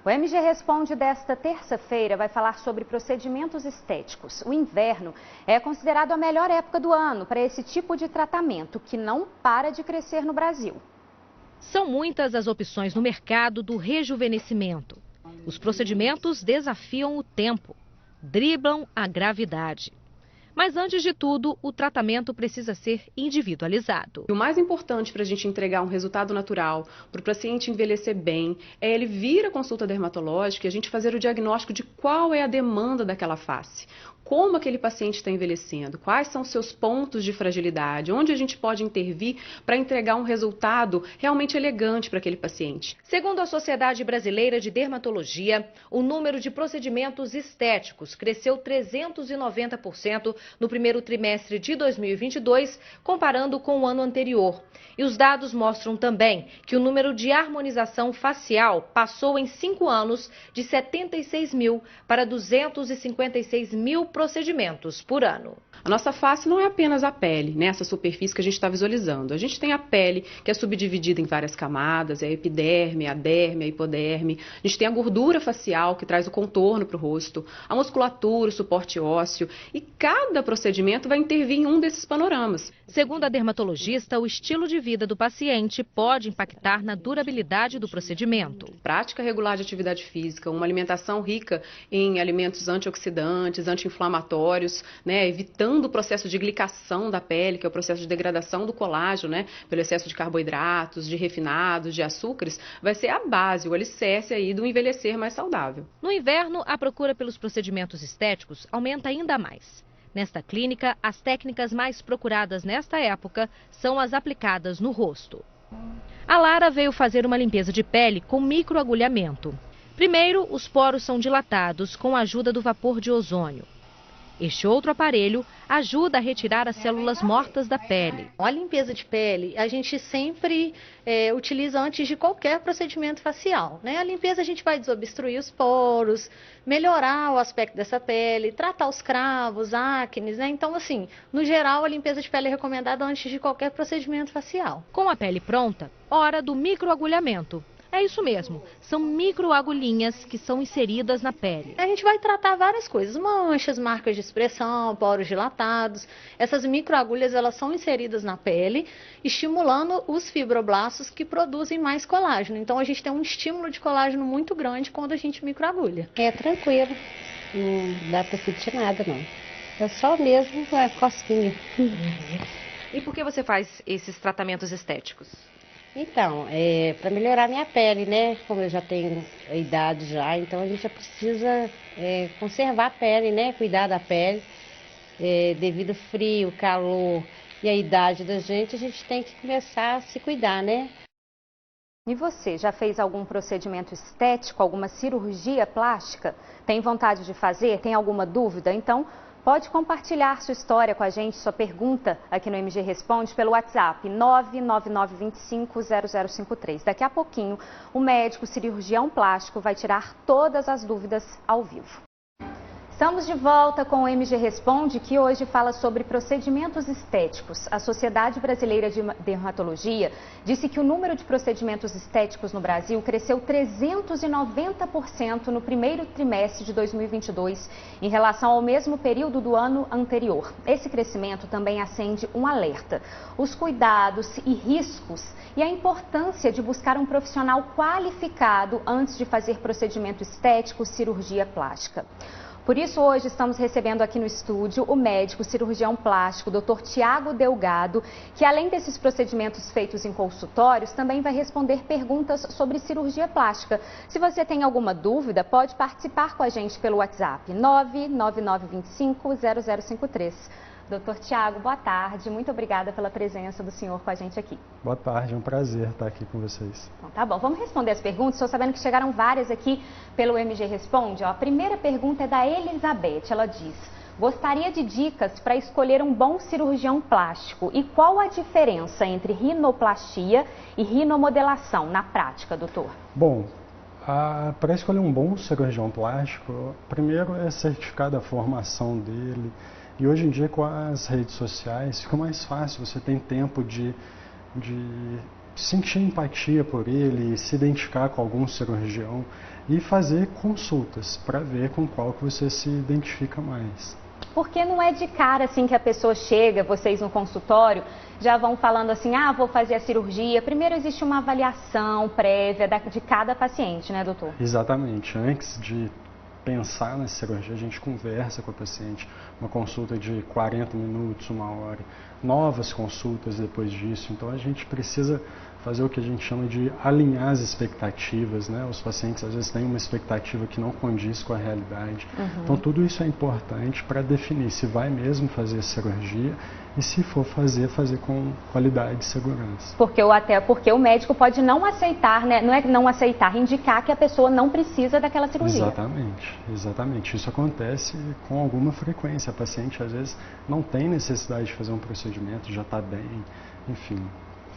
O MG Responde desta terça-feira vai falar sobre procedimentos estéticos. O inverno é considerado a melhor época do ano para esse tipo de tratamento, que não para de crescer no Brasil. São muitas as opções no mercado do rejuvenescimento. Os procedimentos desafiam o tempo, driblam a gravidade. Mas, antes de tudo, o tratamento precisa ser individualizado. O mais importante para a gente entregar um resultado natural, para o paciente envelhecer bem, é ele vir à consulta dermatológica e a gente fazer o diagnóstico de qual é a demanda daquela face. Como aquele paciente está envelhecendo, quais são os seus pontos de fragilidade, onde a gente pode intervir para entregar um resultado realmente elegante para aquele paciente. Segundo a Sociedade Brasileira de Dermatologia, o número de procedimentos estéticos cresceu 390% no primeiro trimestre de 2022, comparando com o ano anterior. E os dados mostram também que o número de harmonização facial passou em 5 anos de 76 mil para 256 mil procedimentos por ano. A nossa face não é apenas a pele, né, essa superfície que a gente está visualizando. A gente tem a pele, que é subdividida em várias camadas, é a epiderme, a derme, a hipoderme. A gente tem a gordura facial, que traz o contorno para o rosto, a musculatura, o suporte ósseo. E cada procedimento vai intervir em um desses panoramas. Segundo a dermatologista, o estilo de vida do paciente pode impactar na durabilidade do procedimento. Prática regular de atividade física, uma alimentação rica em alimentos antioxidantes, anti-inflamatórios, né, evitando o processo de glicação da pele, que é o processo de degradação do colágeno, né, pelo excesso de carboidratos, de refinados, de açúcares, vai ser a base, o alicerce aí do envelhecer mais saudável. No inverno, a procura pelos procedimentos estéticos aumenta ainda mais. Nesta clínica, as técnicas mais procuradas nesta época são as aplicadas no rosto. A Lara veio fazer uma limpeza de pele com microagulhamento. Primeiro, os poros são dilatados com a ajuda do vapor de ozônio. Este outro aparelho ajuda a retirar as células mortas da pele. A limpeza de pele a gente sempre utiliza antes de qualquer procedimento facial, né? A limpeza a gente vai desobstruir os poros, melhorar o aspecto dessa pele, tratar os cravos, acnes, né? Então, assim, no geral, a limpeza de pele é recomendada antes de qualquer procedimento facial. Com a pele pronta, hora do microagulhamento. É isso mesmo, são microagulhinhas que são inseridas na pele. A gente vai tratar várias coisas, manchas, marcas de expressão, poros dilatados. Essas microagulhas, elas são inseridas na pele, estimulando os fibroblastos que produzem mais colágeno. Então a gente tem um estímulo de colágeno muito grande quando a gente microagulha. É tranquilo, não dá para sentir nada não. É só mesmo a cosquinha. E por que você faz esses tratamentos estéticos? Então, para melhorar minha pele, né? Como eu já tenho a idade já, então a gente já precisa conservar a pele, né? Cuidar da pele. Devido ao frio, calor e a idade da gente, a gente tem que começar a se cuidar, né? E você, já fez algum procedimento estético, alguma cirurgia plástica? Tem vontade de fazer? Tem alguma dúvida? Então, pode compartilhar sua história com a gente, sua pergunta aqui no MG Responde pelo WhatsApp 999250053. Daqui a pouquinho, o médico cirurgião plástico vai tirar todas as dúvidas ao vivo. Estamos de volta com o MG Responde, que hoje fala sobre procedimentos estéticos. A Sociedade Brasileira de Dermatologia disse que o número de procedimentos estéticos no Brasil cresceu 390% no primeiro trimestre de 2022, em relação ao mesmo período do ano anterior. Esse crescimento também acende um alerta: os cuidados e riscos e a importância de buscar um profissional qualificado antes de fazer procedimento estético, cirurgia plástica. Por isso, hoje estamos recebendo aqui no estúdio o médico cirurgião plástico, Dr. Tiago Delgado, que além desses procedimentos feitos em consultórios, também vai responder perguntas sobre cirurgia plástica. Se você tem alguma dúvida, pode participar com a gente pelo WhatsApp 999250053. Doutor Tiago, boa tarde. Muito obrigada pela presença do senhor com a gente aqui. Boa tarde, é um prazer estar aqui com vocês. Então, tá bom, vamos responder as perguntas. Estou sabendo que chegaram várias aqui pelo MG Responde. A primeira pergunta é da Elizabeth. Ela diz: gostaria de dicas para escolher um bom cirurgião plástico. E qual a diferença entre rinoplastia e rinomodelação na prática, doutor? Bom, para escolher um bom cirurgião plástico, primeiro é certificada a formação dele, E hoje em dia, com as redes sociais, fica mais fácil, você tem tempo de sentir empatia por ele, se identificar com algum cirurgião e fazer consultas para ver com qual que você se identifica mais. Porque não é de cara assim que a pessoa chega, vocês no consultório, já vão falando assim, vou fazer a cirurgia. Primeiro existe uma avaliação prévia de cada paciente, né, doutor? Exatamente. Antes de pensar na cirurgia, a gente conversa com a paciente, uma consulta de 40 minutos, 1 hora, novas consultas depois disso. Então a gente precisa fazer o que a gente chama de alinhar as expectativas, né? Os pacientes às vezes têm uma expectativa que não condiz com a realidade. Então tudo isso é importante para definir se vai mesmo fazer a cirurgia e se for fazer com qualidade e segurança. Porque o médico pode não aceitar, né? Não é não aceitar, indicar que a pessoa não precisa daquela cirurgia. Exatamente. Isso acontece com alguma frequência. A paciente às vezes não tem necessidade de fazer um procedimento, já está bem, enfim.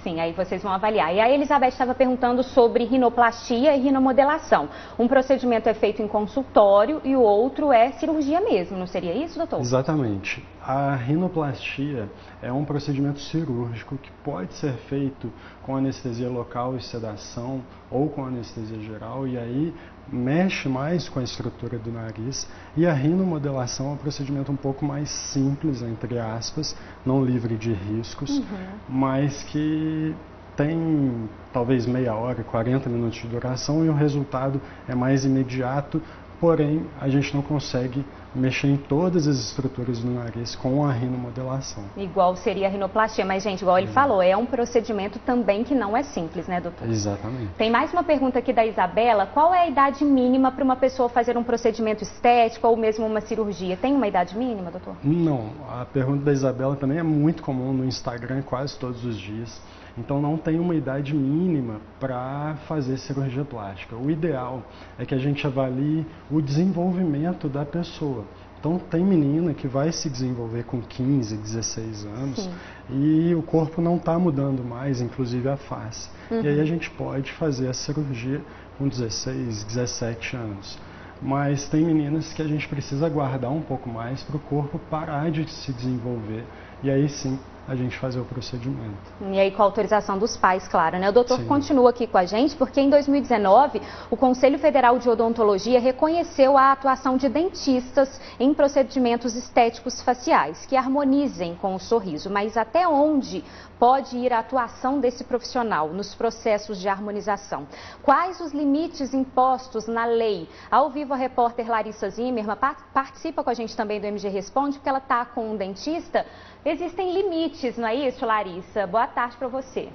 Sim, aí vocês vão avaliar. E a Elizabeth estava perguntando sobre rinoplastia e rinomodelação. Um procedimento é feito em consultório e o outro é cirurgia mesmo, não seria isso, doutor? Exatamente. A rinoplastia é um procedimento cirúrgico que pode ser feito com anestesia local e sedação ou com anestesia geral, e aí mexe mais com a estrutura do nariz. E a rinomodelação é um procedimento um pouco mais simples, entre aspas, não livre de riscos, mas que tem talvez meia hora, 40 minutos de duração, e o resultado é mais imediato, porém a gente não consegue mexer em todas as estruturas do nariz com a rinomodelação. Igual seria a rinoplastia, mas gente, igual ele falou, é um procedimento também que não é simples, né, doutor? Exatamente. Tem mais uma pergunta aqui da Isabela, qual é a idade mínima para uma pessoa fazer um procedimento estético ou mesmo uma cirurgia? Tem uma idade mínima, doutor? Não, a pergunta da Isabela também é muito comum no Instagram quase todos os dias. Então não tem uma idade mínima para fazer cirurgia plástica. O ideal é que a gente avalie o desenvolvimento da pessoa. Então tem menina que vai se desenvolver com 15, 16 anos. Sim. E o corpo não está mudando mais, inclusive a face. E aí a gente pode fazer a cirurgia com 16, 17 anos. Mas tem meninas que a gente precisa aguardar um pouco mais para o corpo parar de se desenvolver. E aí sim a gente fazer o procedimento. E aí com a autorização dos pais, claro, né? O doutor Sim. continua aqui com a gente, porque em 2019 o Conselho Federal de Odontologia reconheceu a atuação de dentistas em procedimentos estéticos faciais, que harmonizem com o sorriso. Mas até onde pode ir a atuação desse profissional nos processos de harmonização? Quais os limites impostos na lei? Ao vivo, a repórter Larissa Zimmermann participa com a gente também do MG Responde, porque ela está com um dentista. Existem limites, não é isso, Larissa? Boa tarde para você.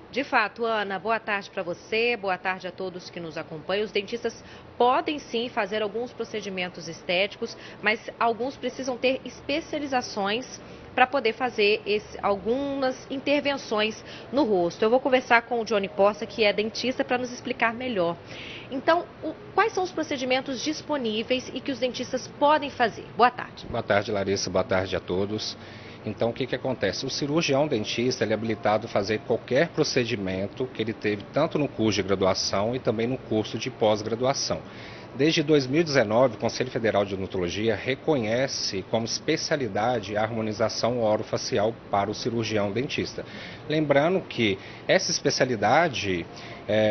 De fato, Ana, boa tarde para você, boa tarde a todos que nos acompanham. Os dentistas podem sim fazer alguns procedimentos estéticos, mas alguns precisam ter especializações para poder fazer algumas intervenções no rosto. Eu vou conversar com o Johnny Poça, que é dentista, para nos explicar melhor. Então, quais são os procedimentos disponíveis e que os dentistas podem fazer? Boa tarde. Boa tarde, Larissa. Boa tarde a todos. Então, o que acontece? O cirurgião dentista ele é habilitado a fazer qualquer procedimento que ele teve tanto no curso de graduação e também no curso de pós-graduação. Desde 2019, o Conselho Federal de Odontologia reconhece como especialidade a harmonização orofacial para o cirurgião dentista. Lembrando que essa especialidade,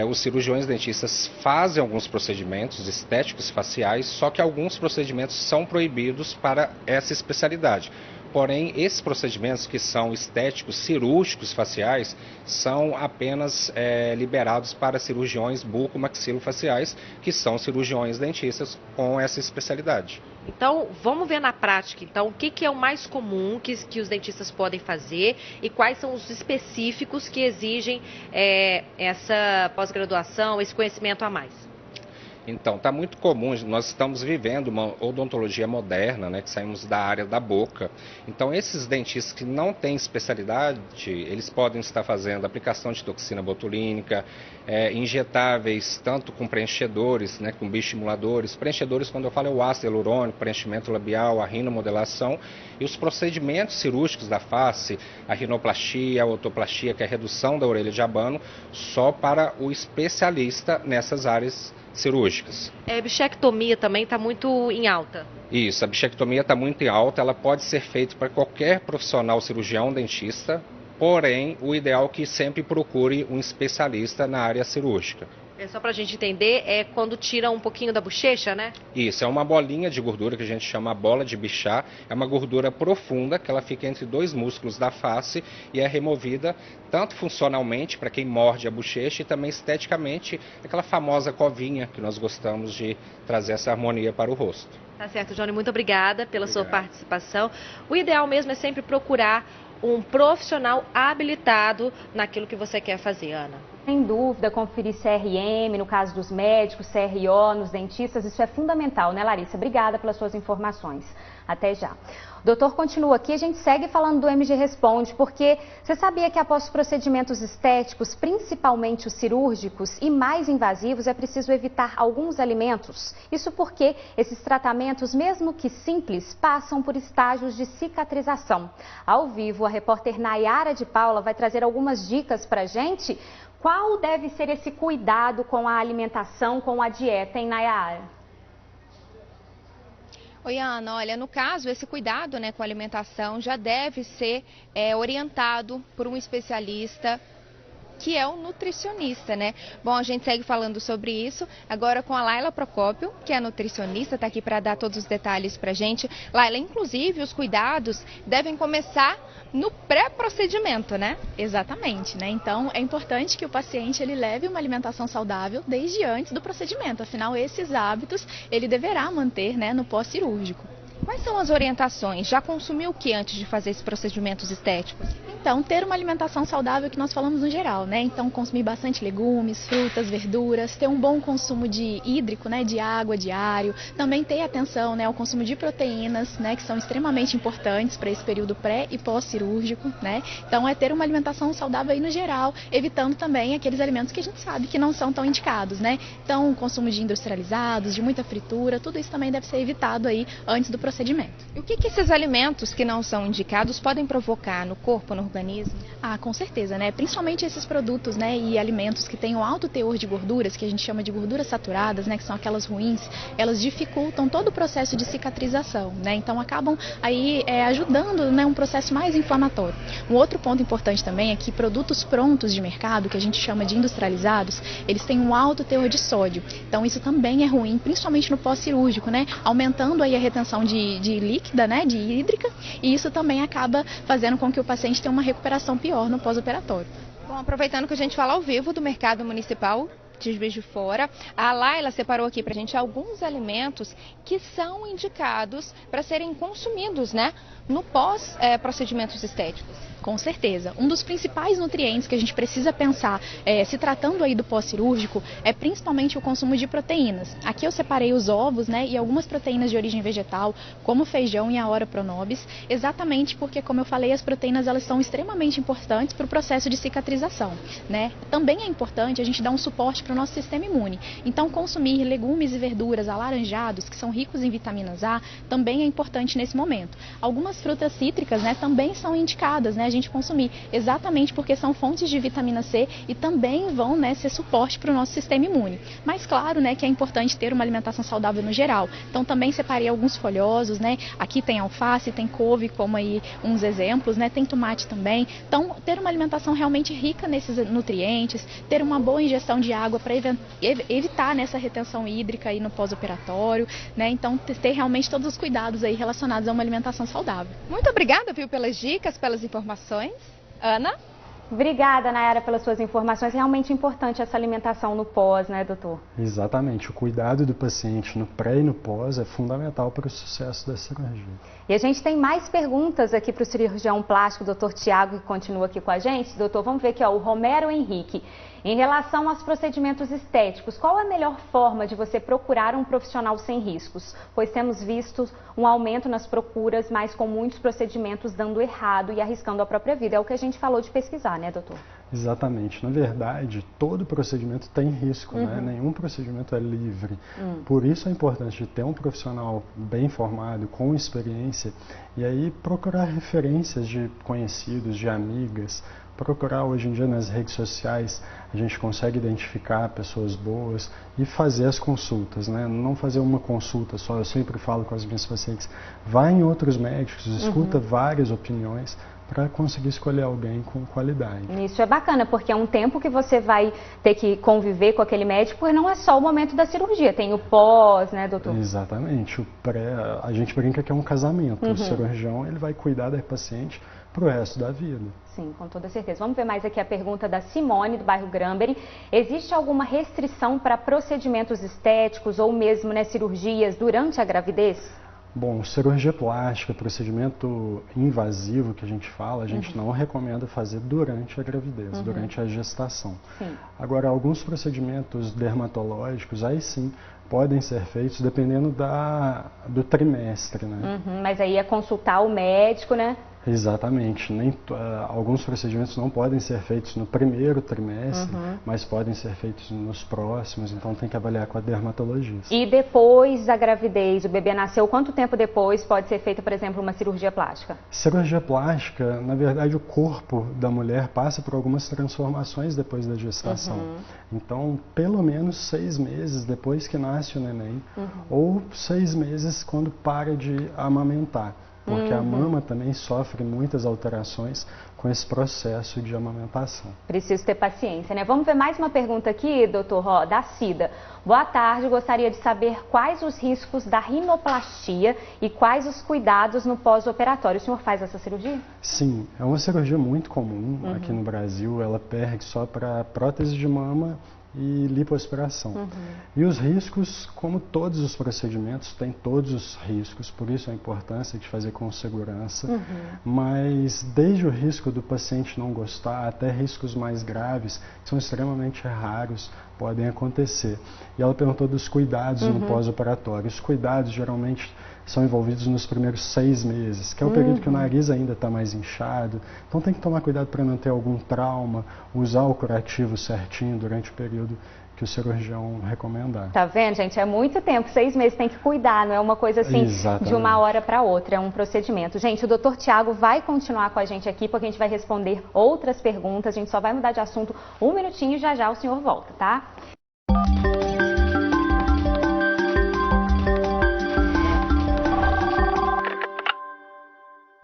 os cirurgiões dentistas fazem alguns procedimentos estéticos faciais, só que alguns procedimentos são proibidos para essa especialidade. Porém, esses procedimentos que são estéticos, cirúrgicos faciais, são apenas liberados para cirurgiões bucomaxilofaciais, que são cirurgiões dentistas com essa especialidade. Então, vamos ver na prática, então, o que é o mais comum que os dentistas podem fazer e quais são os específicos que exigem essa pós-graduação, esse conhecimento a mais. Então, está muito comum, nós estamos vivendo uma odontologia moderna, né, que saímos da área da boca. Então, esses dentistas que não têm especialidade, eles podem estar fazendo aplicação de toxina botulínica, injetáveis, tanto com preenchedores, né, com bioestimuladores. Preenchedores, quando eu falo, é o ácido hialurônico, preenchimento labial, a rinomodelação. E os procedimentos cirúrgicos da face, a rinoplastia, a otoplastia, que é a redução da orelha de abano, só para o especialista nessas áreas cirúrgicas. Bichectomia também está muito em alta. Isso, a bichectomia está muito em alta, ela pode ser feita para qualquer profissional cirurgião dentista, porém o ideal é que sempre procure um especialista na área cirúrgica. Só para a gente entender, é quando tira um pouquinho da bochecha, né? Isso, é uma bolinha de gordura que a gente chama bola de Bichat. É uma gordura profunda que ela fica entre dois músculos da face e é removida tanto funcionalmente para quem morde a bochecha e também esteticamente aquela famosa covinha que nós gostamos de trazer essa harmonia para o rosto. Tá certo, Johnny, muito obrigada pela sua participação. O ideal mesmo é sempre procurar um profissional habilitado naquilo que você quer fazer, Ana. Sem dúvida, conferir CRM, no caso dos médicos, CRO, nos dentistas, isso é fundamental, né, Larissa? Obrigada pelas suas informações. Até já. O doutor continua aqui, a gente segue falando do MG Responde, porque você sabia que após os procedimentos estéticos, principalmente os cirúrgicos e mais invasivos, é preciso evitar alguns alimentos? Isso porque esses tratamentos, mesmo que simples, passam por estágios de cicatrização. Ao vivo, a repórter Nayara de Paula vai trazer algumas dicas pra gente. Qual deve ser esse cuidado com a alimentação, com a dieta, hein, Nayara? Oi, Ana, olha, no caso, esse cuidado, né, com a alimentação já deve ser orientado por um especialista, que é o nutricionista, né? Bom, a gente segue falando sobre isso agora com a Laila Procópio, que é nutricionista, está aqui para dar todos os detalhes para a gente. Laila, inclusive, os cuidados devem começar no pré-procedimento, né? Exatamente, né? Então, é importante que o paciente ele leve uma alimentação saudável desde antes do procedimento. Afinal, esses hábitos ele deverá manter, né, no pós-cirúrgico. Quais são as orientações? Já consumiu o que antes de fazer esses procedimentos estéticos? Então, ter uma alimentação saudável que nós falamos no geral, né? Então, consumir bastante legumes, frutas, verduras, ter um bom consumo de hídrico, né? De água diário. Também ter atenção, né, ao consumo de proteínas, né? Que são extremamente importantes para esse período pré e pós-cirúrgico, né? Então, é ter uma alimentação saudável aí no geral, evitando também aqueles alimentos que a gente sabe que não são tão indicados, né? Então, o consumo de industrializados, de muita fritura, tudo isso também deve ser evitado aí antes do procedimento. E o que esses alimentos que não são indicados podem provocar no corpo, no organismo? Ah, com certeza, né? Principalmente esses produtos, né, e alimentos que têm um alto teor de gorduras, que a gente chama de gorduras saturadas, né, que são aquelas ruins, elas dificultam todo o processo de cicatrização, né? Então acabam aí ajudando, né, um processo mais inflamatório. Um outro ponto importante também é que produtos prontos de mercado, que a gente chama de industrializados, eles têm um alto teor de sódio. Então isso também é ruim, principalmente no pós-cirúrgico, né? Aumentando aí a retenção de líquida, né, de hídrica, e isso também acaba fazendo com que o paciente tenha uma recuperação pior no pós-operatório. Bom, aproveitando que a gente fala ao vivo do mercado municipal de Juiz de Fora, a Laila separou aqui pra gente alguns alimentos que são indicados para serem consumidos, né, no pós-procedimentos estéticos. Com certeza. Um dos principais nutrientes que a gente precisa pensar, se tratando aí do pós-cirúrgico, é principalmente o consumo de proteínas. Aqui eu separei os ovos, né, e algumas proteínas de origem vegetal, como o feijão e a Ora Pronobis, exatamente porque, como eu falei, as proteínas elas são extremamente importantes para o processo de cicatrização, né? Também é importante a gente dar um suporte para o nosso sistema imune. Então, consumir legumes e verduras alaranjados, que são ricos em vitaminas A, também é importante nesse momento. Algumas frutas cítricas, né, também são indicadas, né, a gente consumir, exatamente porque são fontes de vitamina C e também vão, né, ser suporte para o nosso sistema imune. Mas claro, né, que é importante ter uma alimentação saudável no geral. Então também separei alguns folhosos, né? Aqui tem alface, tem couve, como aí uns exemplos, né? Tem tomate também. Então ter uma alimentação realmente rica nesses nutrientes, ter uma boa ingestão de água para evitar nessa retenção hídrica aí no pós-operatório, né? Então ter realmente todos os cuidados aí relacionados a uma alimentação saudável. Muito obrigada, viu, pelas dicas, pelas informações. Ana? Obrigada, Nayara, pelas suas informações. Realmente importante essa alimentação no pós, né, doutor? Exatamente. O cuidado do paciente no pré e no pós é fundamental para o sucesso da cirurgia. E a gente tem mais perguntas aqui para o cirurgião plástico, doutor Tiago, que continua aqui com a gente. Doutor, vamos ver aqui, ó, o Romero Henrique. Em relação aos procedimentos estéticos, qual a melhor forma de você procurar um profissional sem riscos? Pois temos visto um aumento nas procuras, mas com muitos procedimentos dando errado e arriscando a própria vida. É o que a gente falou de pesquisar, né, doutor? Exatamente. Na verdade, todo procedimento tem risco, né? Nenhum procedimento é livre. Por isso é importante ter um profissional bem formado, com experiência, e aí procurar referências de conhecidos, de amigas, procurar hoje em dia nas redes sociais, a gente consegue identificar pessoas boas e fazer as consultas, né? Não fazer uma consulta só. Eu sempre falo com as minhas pacientes, vá em outros médicos, escuta várias opiniões, para conseguir escolher alguém com qualidade. Isso é bacana, porque é um tempo que você vai ter que conviver com aquele médico, porque não é só o momento da cirurgia, tem o pós, né, doutor? Exatamente. O pré, a gente brinca que é um casamento. O cirurgião, ele vai cuidar da paciente para o resto da vida. Sim, com toda certeza. Vamos ver mais aqui a pergunta da Simone, do bairro Granbury. Existe alguma restrição para procedimentos estéticos ou mesmo, né, cirurgias durante a gravidez? Bom, cirurgia plástica, procedimento invasivo que a gente fala, a gente não recomenda fazer durante a gravidez, durante a gestação. Sim. Agora, alguns procedimentos dermatológicos, aí sim, podem ser feitos dependendo do trimestre, né? Mas aí é consultar o médico, né? Exatamente. Alguns procedimentos não podem ser feitos no primeiro trimestre, mas podem ser feitos nos próximos, então tem que avaliar com a dermatologista. E depois da gravidez, o bebê nasceu, quanto tempo depois pode ser feita, por exemplo, uma cirurgia plástica? Cirurgia plástica, na verdade, o corpo da mulher passa por algumas transformações depois da gestação. Então, pelo menos 6 meses depois que nasce o neném, ou 6 meses quando para de amamentar. Porque a mama também sofre muitas alterações com esse processo de amamentação. Preciso ter paciência, né? Vamos ver mais uma pergunta aqui, doutor, da Cida. Boa tarde, gostaria de saber quais os riscos da rinoplastia e quais os cuidados no pós-operatório. O senhor faz essa cirurgia? Sim, é uma cirurgia muito comum aqui no Brasil. Ela perde só para prótese de mama e lipoaspiração. E os riscos, como todos os procedimentos, tem todos os riscos, por isso a importância de fazer com segurança, mas desde o risco do paciente não gostar até riscos mais graves, que são extremamente raros, podem acontecer. E ela perguntou dos cuidados no pós-operatório. Os cuidados geralmente são envolvidos nos primeiros 6 meses, que é o período que o nariz ainda está mais inchado. Então tem que tomar cuidado para não ter algum trauma, usar o curativo certinho durante o período que o cirurgião recomendar. Tá vendo, gente? É muito tempo, 6 meses, tem que cuidar, não é uma coisa assim de uma hora para outra, é um procedimento. Gente, o doutor Tiago vai continuar com a gente aqui, porque a gente vai responder outras perguntas, a gente só vai mudar de assunto 1 minutinho e já já o senhor volta, tá?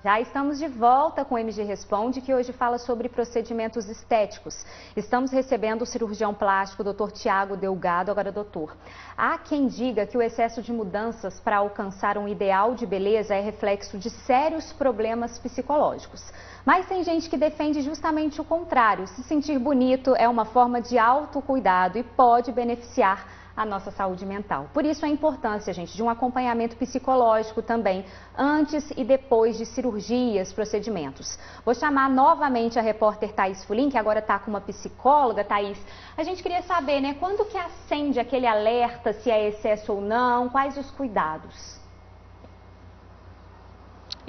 Já estamos de volta com o MG Responde, que hoje fala sobre procedimentos estéticos. Estamos recebendo o cirurgião plástico, Dr. Tiago Delgado. Agora, doutor, há quem diga que o excesso de mudanças para alcançar um ideal de beleza é reflexo de sérios problemas psicológicos. Mas tem gente que defende justamente o contrário. Se sentir bonito é uma forma de autocuidado e pode beneficiar a nossa saúde mental. Por isso a importância, gente, de um acompanhamento psicológico também, antes e depois de cirurgias, procedimentos. Vou chamar novamente a repórter Thaís Fulin, que agora está com uma psicóloga. Thaís, a gente queria saber, né, quando que acende aquele alerta, se é excesso ou não, quais os cuidados?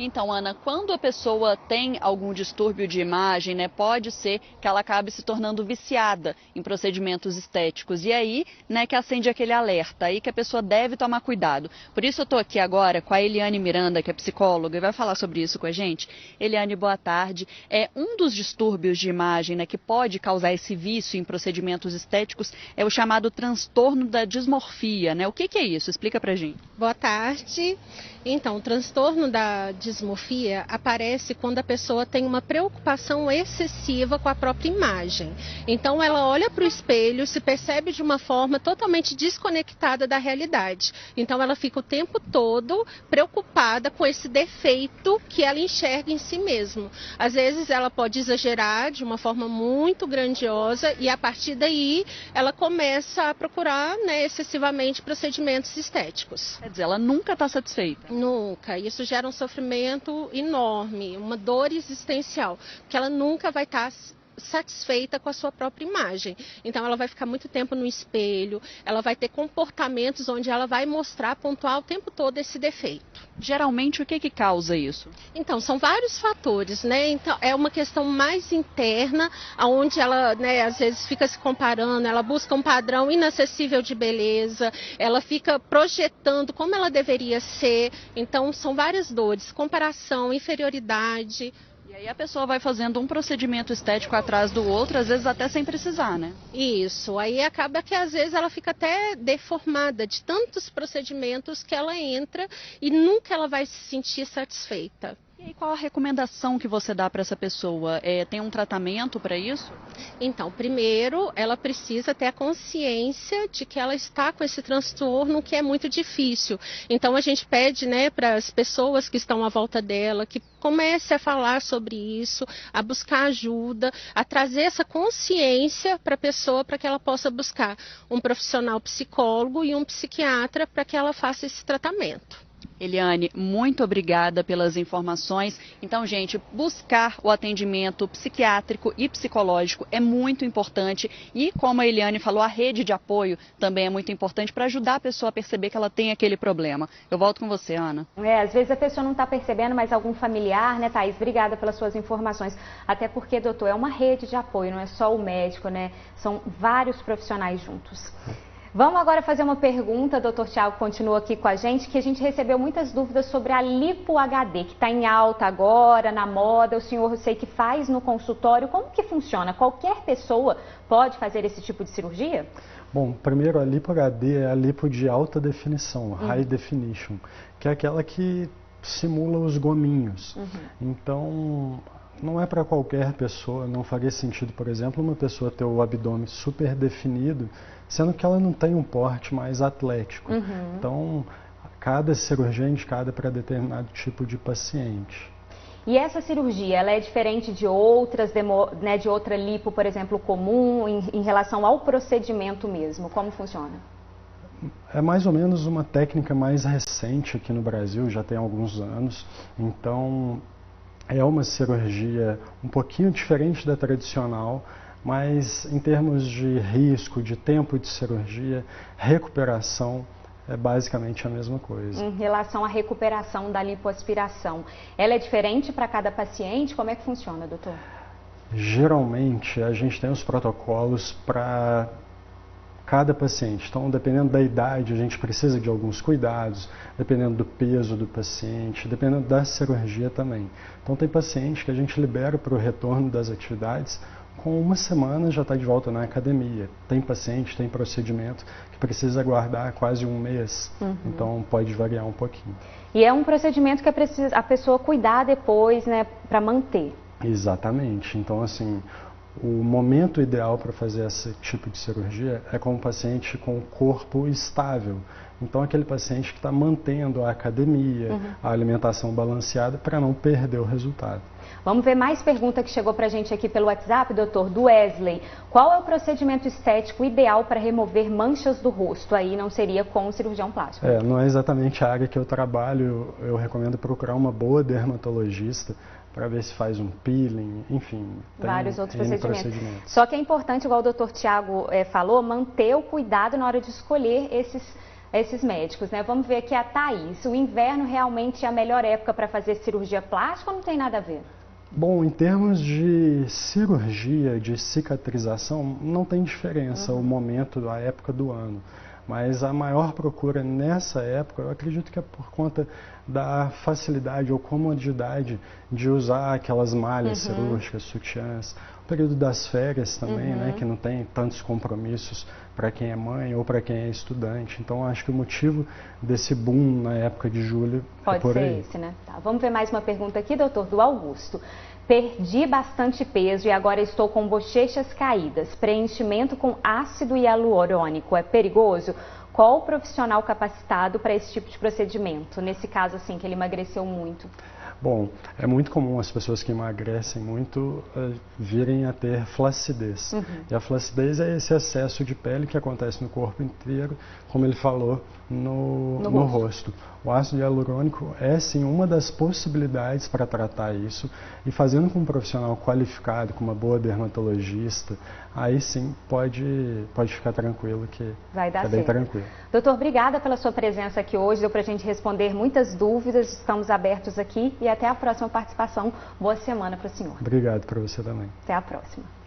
Então, Ana, quando a pessoa tem algum distúrbio de imagem, né, pode ser que ela acabe se tornando viciada em procedimentos estéticos. E aí, né, que acende aquele alerta, aí que a pessoa deve tomar cuidado. Por isso eu estou aqui agora com a Eliane Miranda, que é psicóloga, e vai falar sobre isso com a gente. Eliane, boa tarde. Um dos distúrbios de imagem, né, que pode causar esse vício em procedimentos estéticos é o chamado transtorno da dismorfia, né? O que é isso? Explica pra gente. Boa tarde. Então, o transtorno da dismorfia aparece quando a pessoa tem uma preocupação excessiva com a própria imagem. Então, ela olha para o espelho, se percebe de uma forma totalmente desconectada da realidade. Então, ela fica o tempo todo preocupada com esse defeito que ela enxerga em si mesma. Às vezes, ela pode exagerar de uma forma muito grandiosa e, a partir daí, ela começa a procurar, né, excessivamente procedimentos estéticos. Quer dizer, ela nunca está satisfeita. Nunca. Isso gera um sofrimento enorme, uma dor existencial, porque ela nunca vai estar satisfeita com a sua própria imagem. Então ela vai ficar muito tempo no espelho, ela vai ter comportamentos onde ela vai mostrar, pontuar o tempo todo esse defeito. Geralmente, o que causa isso? Então, são vários fatores, né? Então, é uma questão mais interna, onde ela, né, às vezes fica se comparando, ela busca um padrão inacessível de beleza, ela fica projetando como ela deveria ser. Então, são várias dores, comparação, inferioridade. E aí a pessoa vai fazendo um procedimento estético atrás do outro, às vezes até sem precisar, né? Isso, aí acaba que às vezes ela fica até deformada de tantos procedimentos que ela entra e nunca ela vai se sentir satisfeita. E aí, qual a recomendação que você dá para essa pessoa? Tem um tratamento para isso? Então, primeiro, ela precisa ter a consciência de que ela está com esse transtorno que é muito difícil. Então, a gente pede, né, para as pessoas que estão à volta dela, que comece a falar sobre isso, a buscar ajuda, a trazer essa consciência para a pessoa, para que ela possa buscar um profissional psicólogo e um psiquiatra para que ela faça esse tratamento. Eliane, muito obrigada pelas informações. Então, gente, buscar o atendimento psiquiátrico e psicológico é muito importante e, como a Eliane falou, a rede de apoio também é muito importante para ajudar a pessoa a perceber que ela tem aquele problema. Eu volto com você, Ana. Às vezes a pessoa não está percebendo, mas algum familiar, né, Thaís? Obrigada pelas suas informações. Até porque, doutor, é uma rede de apoio, não é só o médico, né? São vários profissionais juntos. Vamos agora fazer uma pergunta, doutor Tiago continua aqui com a gente, que a gente recebeu muitas dúvidas sobre a lipo HD, que está em alta agora, na moda. O senhor, eu sei que faz no consultório. Como que funciona? Qualquer pessoa pode fazer esse tipo de cirurgia? Bom, primeiro a lipo HD é a lipo de alta definição, high definition, que é aquela que simula os gominhos. Então, não é para qualquer pessoa, não faria sentido, por exemplo, uma pessoa ter o abdômen super definido, sendo que ela não tem um porte mais atlético. Então, cada cirurgia é indicada para determinado tipo de paciente. E essa cirurgia, ela é diferente de outras, né, de outra lipo, por exemplo, comum, em relação ao procedimento mesmo? Como funciona? É mais ou menos uma técnica mais recente aqui no Brasil, já tem alguns anos. Então, é uma cirurgia um pouquinho diferente da tradicional, mas em termos de risco, de tempo de cirurgia, recuperação, é basicamente a mesma coisa. Em relação à recuperação da lipoaspiração, ela é diferente para cada paciente? Como é que funciona, doutor? Geralmente, a gente tem os protocolos para cada paciente. Então, dependendo da idade, a gente precisa de alguns cuidados, dependendo do peso do paciente, dependendo da cirurgia também. Então, tem paciente que a gente libera para o retorno das atividades, com uma semana já está de volta na academia. Tem paciente, tem procedimento que precisa aguardar quase um mês, então pode variar um pouquinho. E é um procedimento que a pessoa cuidar depois, né, para manter. Exatamente. Então, assim, o momento ideal para fazer esse tipo de cirurgia é com um paciente com o corpo estável. Então, aquele paciente que está mantendo a academia, a alimentação balanceada, para não perder o resultado. Vamos ver mais pergunta que chegou para a gente aqui pelo WhatsApp, doutor, do Wesley. Qual é o procedimento estético ideal para remover manchas do rosto? Aí não seria com o cirurgião plástico. Não é exatamente a área que eu trabalho. Eu recomendo procurar uma boa dermatologista para ver se faz um peeling, enfim. Vários outros procedimentos. Só que é importante, igual o doutor Tiago falou, manter o cuidado na hora de escolher esses médicos, né? Vamos ver aqui a Thaís. O inverno realmente é a melhor época para fazer cirurgia plástica ou não tem nada a ver? Bom, em termos de cirurgia, de cicatrização, não tem diferença o momento, a época do ano. Mas a maior procura nessa época, eu acredito que é por conta da facilidade ou comodidade de usar aquelas malhas cirúrgicas, sutiãs. O período das férias também, né, que não tem tantos compromissos para quem é mãe ou para quem é estudante. Então, acho que o motivo desse boom na época de julho é por aí. Pode ser esse, né? Tá, vamos ver mais uma pergunta aqui, doutor, do Augusto. Perdi bastante peso e agora estou com bochechas caídas. Preenchimento com ácido hialurônico é perigoso? Qual o profissional capacitado para esse tipo de procedimento? Nesse caso, assim, que ele emagreceu muito. Bom, é muito comum as pessoas que emagrecem muito virem a ter flacidez. E a flacidez é esse excesso de pele que acontece no corpo inteiro, como ele falou, no rosto. O ácido hialurônico é sim uma das possibilidades para tratar isso, e fazendo com um profissional qualificado, com uma boa dermatologista, aí sim pode ficar tranquilo que vai dar é bem certo. tranquilo. Doutor, obrigada pela sua presença aqui hoje, deu para a gente responder muitas dúvidas, estamos abertos aqui e até a próxima participação. Boa semana para o senhor. Obrigado para você também. Até a próxima.